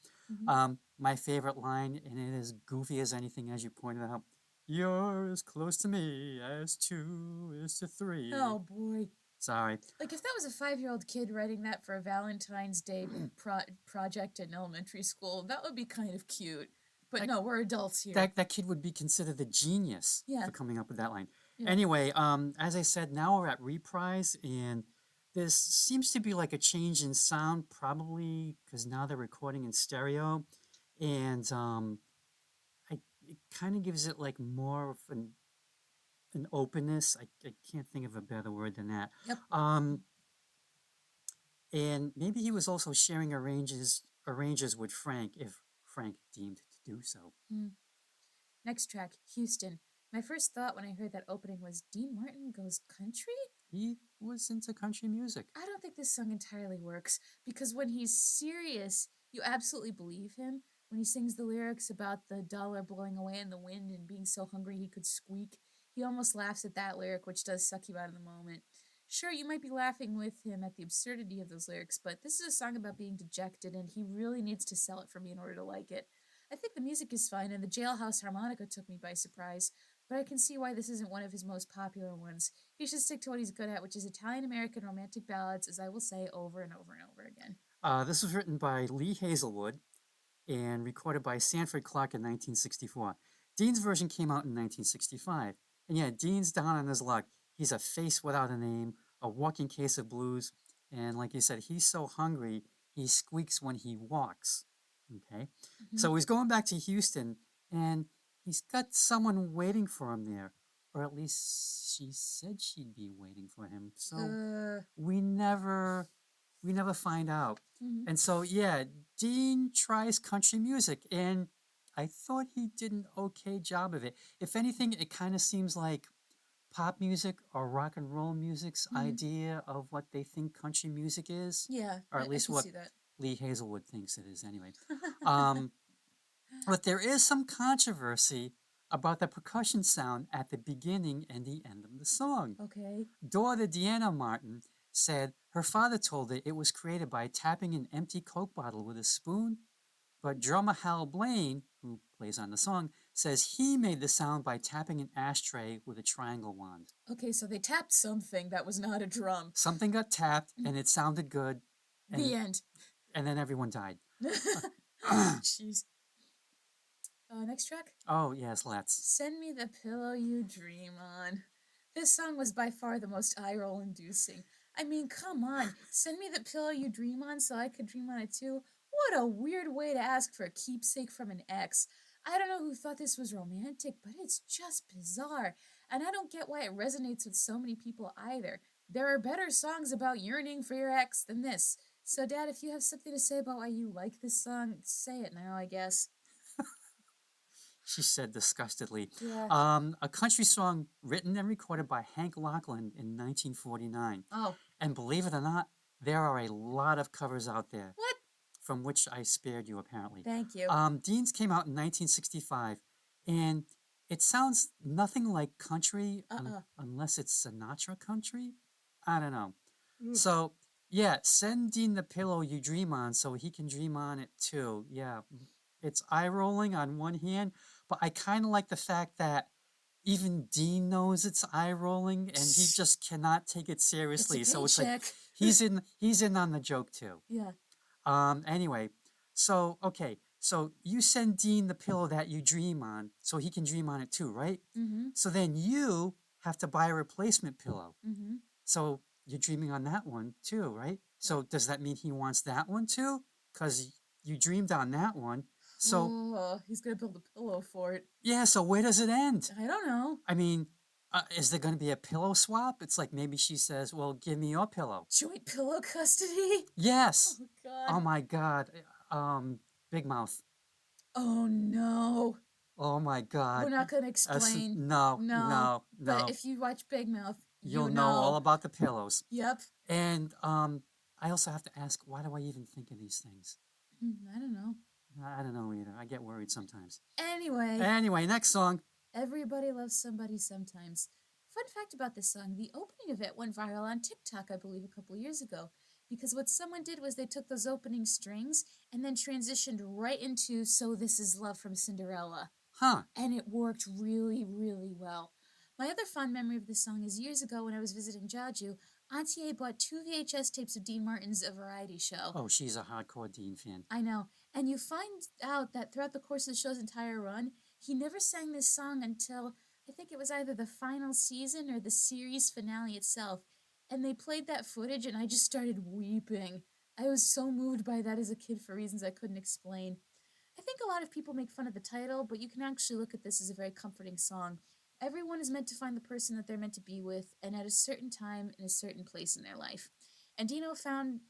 My favorite line, and it is goofy as anything, as you pointed out. You're as close to me as 2 is to 3. Oh boy. Sorry. Like, if that was a 5-year-old kid writing that for a Valentine's Day project in elementary school, that would be kind of cute. But no, we're adults here. That kid would be considered a genius for coming up with that line. Yeah. Anyway, as I said, now we're at reprise, and there seems to be like a change in sound, probably because now they're recording in stereo, and it kind of gives it like more of an openness. I can't think of a better word than that. Yep. And maybe he was also sharing arranges with Frank if Frank deemed to do so. Next track, Houston. My first thought when I heard that opening was, Dean Martin goes country? He was into country music. I don't think this song entirely works, because when he's serious, you absolutely believe him. When he sings the lyrics about the dollar blowing away in the wind and being so hungry he could squeak, he almost laughs at that lyric, which does suck you out in the moment. Sure, you might be laughing with him at the absurdity of those lyrics, but this is a song about being dejected, and he really needs to sell it for me in order to like it. I think the music is fine, and the jailhouse harmonica took me by surprise, but I can see why this isn't one of his most popular ones. He should stick to what he's good at, which is Italian-American romantic ballads, as I will say over and over and over again. This was written by Lee Hazelwood and recorded by Sanford Clark in 1964. Dean's version came out in 1965. And yeah, Dean's down on his luck. He's a face without a name, a walking case of blues, and like you said, he's so hungry, he squeaks when he walks. Okay? So he's going back to Houston, and he's got someone waiting for him there. Or at least she said she'd be waiting for him. So we never find out. And so, yeah, Dean tries country music, and I thought he did an okay job of it. If anything, it kind of seems like pop music or rock and roll music's idea of what they think country music is. Yeah, or at least I can what see that. Lee Hazelwood thinks it is anyway. But there is some controversy about the percussion sound at the beginning and the end of the song. Okay. Daughter Deanna Martin said her father told her it was created by tapping an empty Coke bottle with a spoon, but drummer Hal Blaine, who plays on the song, says he made the sound by tapping an ashtray with a triangle wand. Okay, so they tapped something that was not a drum. Something got tapped, and it sounded good. The end. And then everyone died. Jeez. Next track? Oh, yes, let's. Send Me the Pillow You Dream On. This song was by far the most eye-roll inducing. I mean, come on. Send me the pillow you dream on so I could dream on it too. What a weird way to ask for a keepsake from an ex. I don't know who thought this was romantic, but it's just bizarre. And I don't get why it resonates with so many people either. There are better songs about yearning for your ex than this. So, Dad, if you have something to say about why you like this song, say it now, I guess. She said disgustedly. Yeah. A country song written and recorded by Hank Lachlan in 1949. Oh. And believe it or not, there are a lot of covers out there. What? From which I spared you, apparently. Thank you. Dean's came out in 1965, and it sounds nothing like country unless it's Sinatra country. I don't know. So, yeah, send Dean the pillow you dream on so he can dream on it too. Yeah, it's eye-rolling on one hand, but I kind of like the fact that even Dean knows it's eye-rolling, and he just cannot take it seriously. It's a so it's like paycheck. he's in on the joke too. Yeah. Anyway, so okay, So you send Dean the pillow that you dream on so he can dream on it too, right? Mm-hmm. So then you have to buy a replacement pillow. Mm-hmm. So you're dreaming on that one too, right? Yeah. So does that mean he wants that one too? Because you dreamed on that one. So Oh, he's gonna build a pillow for it. yeah, so where does it end? I don't know. I mean, is there going to be a pillow swap? It's like maybe she says, well, give me your pillow. Joint pillow custody? Yes. Oh God. Oh my God. Big Mouth. Oh no. Oh my God. We're not gonna explain. No, No. no, But no. if you watch Big Mouth, You'll you know all know. about the pillows. Yep. And I also have to ask, why do I even think of these things? I don't know. I don't know either. I get worried sometimes. Anyway. Anyway, next song. Everybody loves somebody sometimes. Fun fact about this song, the opening of it went viral on TikTok, I believe, a couple years ago. Because what someone did was they took those opening strings and then transitioned right into So This Is Love from Cinderella. Huh. And it worked really, really well. My other fond memory of this song is years ago when I was visiting Jaju, Auntie A bought 2 VHS tapes of Dean Martin's A Variety Show. Oh, she's a hardcore Dean fan. I know. And you find out that throughout the course of the show's entire run, he never sang this song until I think it was either the final season or the series finale itself. And they played that footage, and I just started weeping. I was so moved by that as a kid for reasons I couldn't explain. I think a lot of people make fun of the title, but you can actually look at this as a very comforting song. Everyone is meant to find the person that they're meant to be with, and at a certain time in a certain place in their life. And Dino found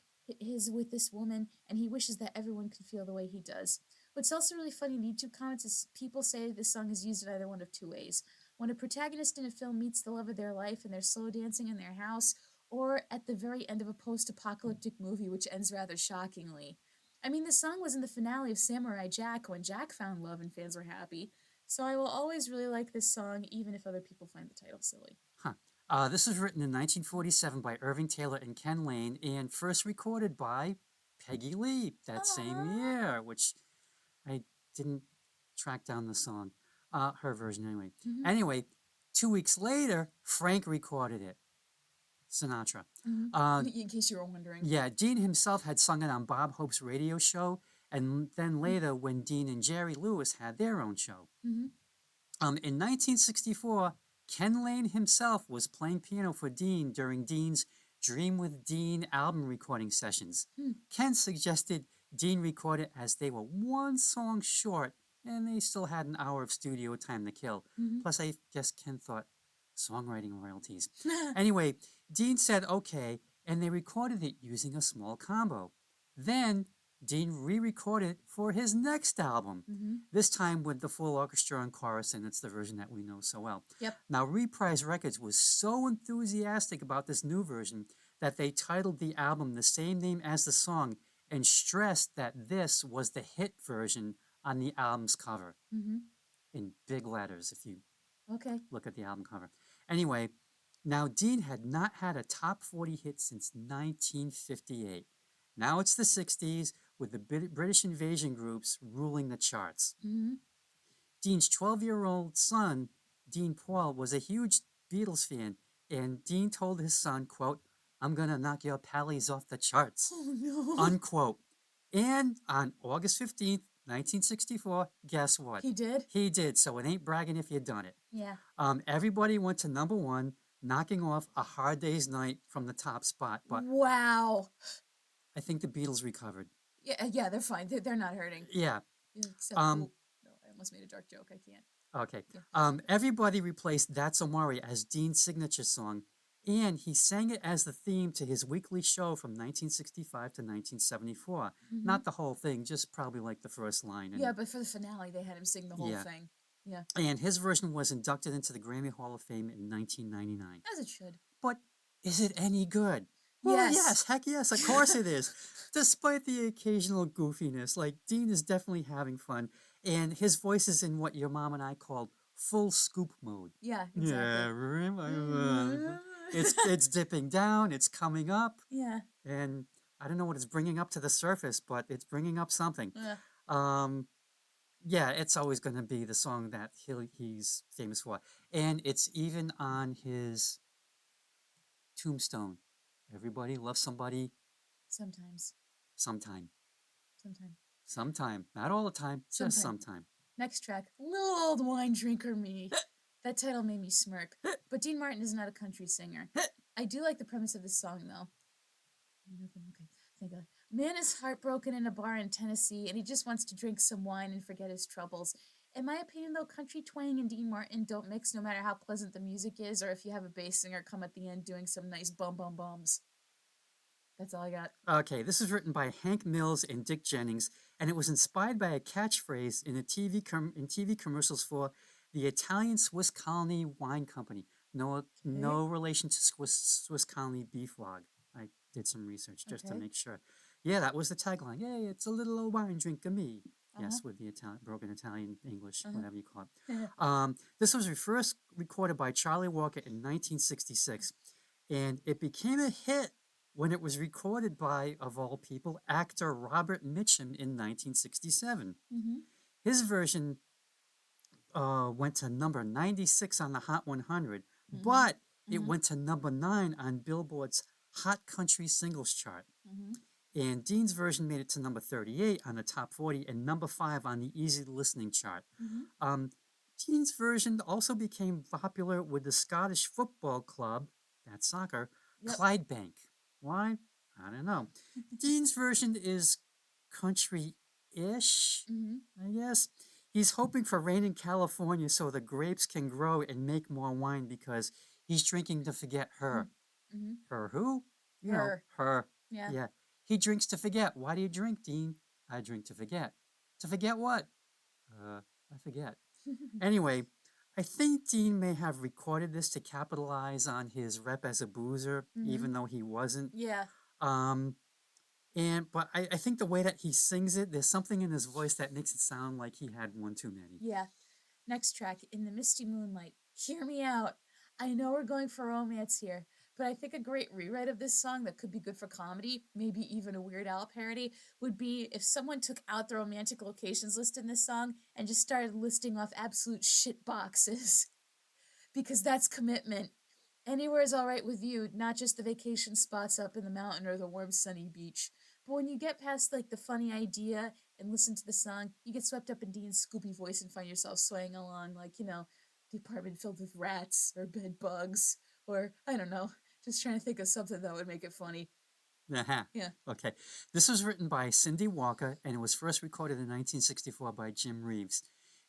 his with this woman, and he wishes that everyone could feel the way he does. What's also really funny in YouTube comments is people say this song is used in either one of two ways. When a protagonist in a film meets the love of their life and they're slow dancing in their house, or at the very end of a post-apocalyptic movie, which ends rather shockingly. I mean, the song was in the finale of Samurai Jack when Jack found love and fans were happy, so I will always really like this song, even if other people find the title silly. Huh. This was written in 1947 by Irving Taylor and Ken Lane and first recorded by Peggy Lee that same year, which I didn't track down the song, her version anyway. Mm-hmm. Anyway, 2 weeks later, Frank recorded it. Sinatra. Mm-hmm. In case you were wondering. Yeah, Dean himself had sung it on Bob Hope's radio show, and then later when Dean and Jerry Lewis had their own show. Mm-hmm. In 1964, Ken Lane himself was playing piano for Dean during Dean's Dream with Dean album recording sessions. Ken suggested Dean record it as they were one song short and they still had an hour of studio time to kill. Plus, I guess Ken thought songwriting royalties. Anyway, Dean said okay, and they recorded it using a small combo. Then Dean re-recorded it for his next album, this time with the full orchestra and chorus, and it's the version that we know so well. Yep. Now, Reprise Records was so enthusiastic about this new version that they titled the album the same name as the song and stressed that this was the hit version on the album's cover in big letters if you look at the album cover. Anyway, now Dean had not had a top 40 hit since 1958. Now it's the 60s with the British invasion groups ruling the charts. Dean's 12-year-old son, Dean Paul, was a huge Beatles fan, and Dean told his son, quote, "I'm gonna knock your pallies off the charts," unquote. And on August 15th, 1964, guess what? He did? He did, so it ain't bragging if you done it. Yeah. Everybody went to number one, knocking off A Hard Day's Night from the top spot, but wow. I think the Beatles recovered. Yeah, they're fine. They're not hurting. Yeah. Except, no, I almost made a dark joke. I can't. Okay. Everybody replaced That's Amore as Dean's signature song, and he sang it as the theme to his weekly show from 1965 to 1974. Not the whole thing, just probably like the first line. Yeah, but for the finale, they had him sing the whole thing. Yeah. And his version was inducted into the Grammy Hall of Fame in 1999. As it should. But is it any good? Well, yes, heck yes, of course it is. Despite the occasional goofiness, like Dean is definitely having fun, and his voice is in what your mom and I called full scoop mode. Yeah, exactly. Yeah, it's dipping down, it's coming up. Yeah. And I don't know what it's bringing up to the surface, but it's bringing up something. Yeah, it's always going to be the song that he's famous for, and it's even on his tombstone. Everybody loves somebody. Sometimes. Sometime. Sometime. Sometime. Not all the time, just Sometime. sometime. Next track, Little Old Wine Drinker Me. That title made me smirk. But Dean Martin is not a country singer. I do like the premise of this song, though. Nothing, okay. Thank God. Man is heartbroken in a bar in Tennessee, and he just wants to drink some wine and forget his troubles. In my opinion, though, country twang and Dean Martin don't mix no matter how pleasant the music is, or if you have a bass singer come at the end doing some nice bum bum bums. That's all I got. Okay, this is written by Hank Mills and Dick Jennings, and it was inspired by a catchphrase in TV commercials for the Italian Swiss Colony Wine Company. No relation to Swiss Colony beef log. I did some research just to make sure. Yeah, that was the tagline. Yay, it's a little old wine drink of me. Yes, with the broken Italian English, whatever you call it. This was first recorded by Charlie Walker in 1966, and it became a hit when it was recorded by, of all people, actor Robert Mitchum in 1967. His version went to number 96 on the Hot 100, but it went to number 9 on Billboard's Hot Country Singles chart. And Dean's version made it to number 38 on the Top 40 and number 5 on the Easy Listening chart. Dean's version also became popular with the Scottish football club, that's soccer, Clydebank. Why? I don't know. Dean's version is country-ish, I guess. He's hoping for rain in California so the grapes can grow and make more wine because he's drinking to forget her. Her who? You know, her. Yeah. He drinks to forget. Why do you drink, Dean? I drink to forget. To forget what? I forget. Anyway, I think Dean may have recorded this to capitalize on his rep as a boozer, even though he wasn't. Yeah. But I think the way that he sings it, there's something in his voice that makes it sound like he had one too many. Yeah. Next track, In the Misty Moonlight. Hear me out. I know we're going for romance here, but I think a great rewrite of this song that could be good for comedy, maybe even a Weird Al parody, would be if someone took out the romantic locations list in this song and just started listing off absolute shit boxes. Because that's commitment. Anywhere is all right with you, not just the vacation spots up in the mountain or the warm sunny beach. But when you get past like the funny idea and listen to the song, you get swept up in Dean's scoopy voice and find yourself swaying along like, the apartment filled with rats or bed bugs or, I don't know, just trying to think of something that would make it funny. Yeah. Okay. This was written by Cindy Walker and it was first recorded in 1964 by Jim Reeves.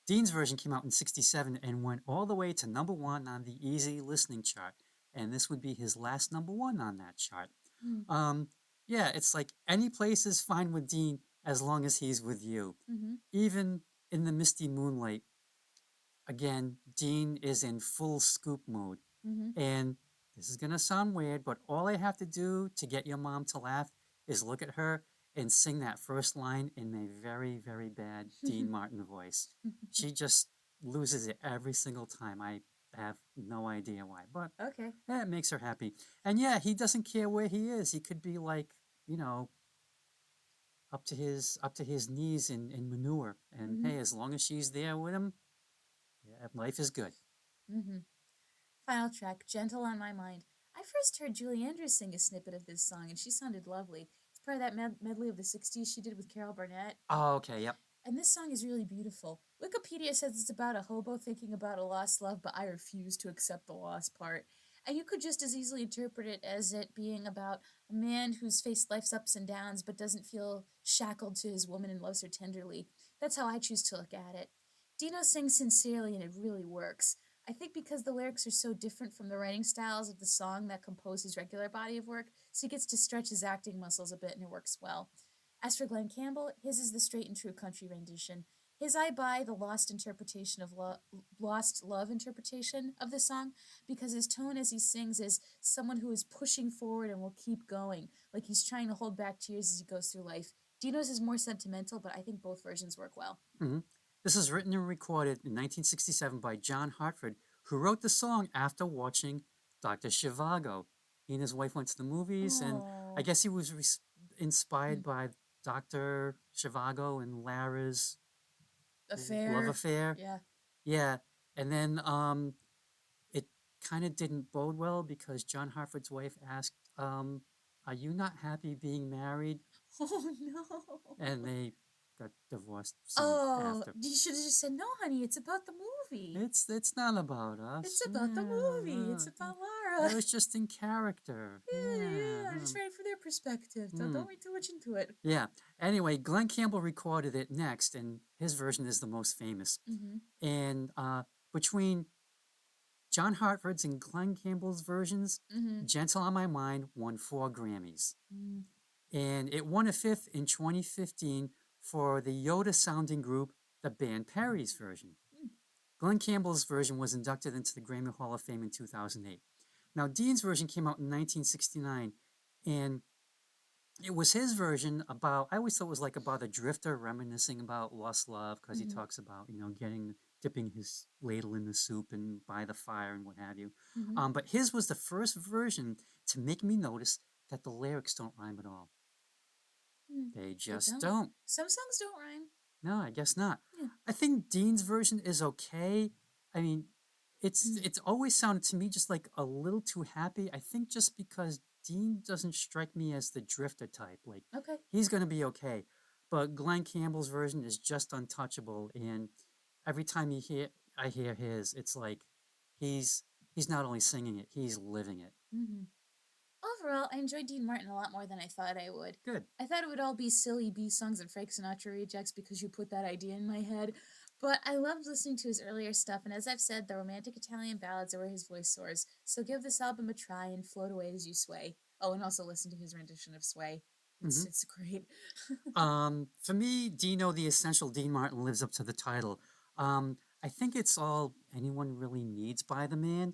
Dean's version came out in 67 and went all the way to number 1 on the Easy Listening chart. And this would be his last number 1 on that chart. Yeah, it's like any place is fine with Dean as long as he's with you. Even in the misty moonlight, again, Dean is in full scoop mode. And this is going to sound weird, but all I have to do to get your mom to laugh is look at her and sing that first line in a very, very bad Dean Martin voice. She just loses it every single time. I have no idea why, but yeah, it makes her happy. And yeah, he doesn't care where he is. He could be like, up to his knees in manure. And hey, as long as she's there with him, yeah, life is good. Final track, Gentle on My Mind. I first heard Julie Andrews sing a snippet of this song, and she sounded lovely. It's part of that medley of the 60s she did with Carol Burnett. Oh, okay, yep. And this song is really beautiful. Wikipedia says it's about a hobo thinking about a lost love, but I refuse to accept the lost part. And you could just as easily interpret it as it being about a man who's faced life's ups and downs, but doesn't feel shackled to his woman and loves her tenderly. That's how I choose to look at it. Dino sings sincerely, and it really works. I think because the lyrics are so different from the writing styles of the song that compose his regular body of work, so he gets to stretch his acting muscles a bit and it works well. As for Glenn Campbell, his is the straight and true country rendition. His I buy the lost love interpretation of the song because his tone as he sings is someone who is pushing forward and will keep going, like he's trying to hold back tears as he goes through life. Dino's is more sentimental, but I think both versions work well. This is written and recorded in 1967 by John Hartford, who wrote the song after watching Dr. Zhivago. He and his wife went to the movies, and I guess he was inspired by Dr. Zhivago and Lara's love affair. Yeah. And then it kind of didn't bode well because John Hartford's wife asked, are you not happy being married? Oh, no. And they got divorced soon Oh, after. you should have just said, no, honey, it's about the movie. It's not about us. It's about the movie. It's about I Lara. was just in character. Yeah. I'm just writing from their perspective. Don't read too much into it. Yeah. Anyway, Glenn Campbell recorded it next, and his version is the most famous. And between John Hartford's and Glenn Campbell's versions, Gentle on My Mind won 4 Grammys. And it won a 5th in 2015 for the Yoda sounding group, the band Perry's version. Glenn Campbell's version was inducted into the Grammy Hall of Fame in 2008. Now, Dean's version came out in 1969, and it was his version about, I always thought it was like about a drifter reminiscing about lost love, because he talks about, dipping his ladle in the soup and by the fire and what have you. But his was the first version to make me notice that the lyrics don't rhyme at all. They just don't. Some songs don't rhyme. No, I guess not. Yeah. I think Dean's version is okay. I mean, it's always sounded to me just like a little too happy. I think just because Dean doesn't strike me as the drifter type. Like, he's gonna be okay. But Glenn Campbell's version is just untouchable, and every time I hear his, it's like he's not only singing it, he's living it. Overall, I enjoyed Dean Martin a lot more than I thought I would. Good. I thought it would all be silly B songs and Frank Sinatra rejects because you put that idea in my head. But I loved listening to his earlier stuff, and as I've said, the romantic Italian ballads are where his voice soars. So give this album a try and float away as you sway. Oh, and also listen to his rendition of Sway. It's great. For me, Dino, the essential Dean Martin, lives up to the title. I think it's all anyone really needs by the man.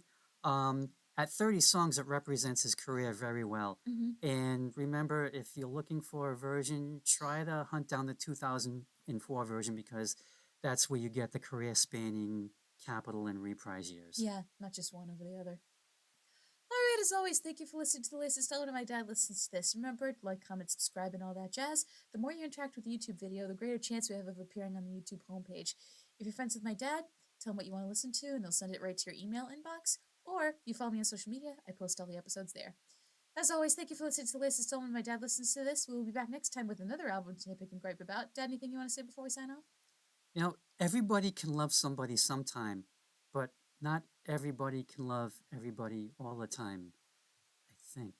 At 30 songs, it represents his career very well. And remember, if you're looking for a version, try to hunt down the 2004 version, because that's where you get the career spanning Capitol and Reprise years. Yeah, not just one over the other. Alright, as always, thank you for listening to the latest episode of My Dad Listens to This. Remember, like, comment, subscribe, and all that jazz. The more you interact with the YouTube video, the greater chance we have of appearing on the YouTube homepage. If you're friends with my dad, tell him what you want to listen to, and they'll send it right to your email inbox. Or you follow me on social media, I post all the episodes there. As always, thank you for listening to the latest installment of My Dad Listens to This. We will be back next time with another album to nitpick and gripe about. Dad, anything you want to say before we sign off? Everybody can love somebody sometime, but not everybody can love everybody all the time, I think.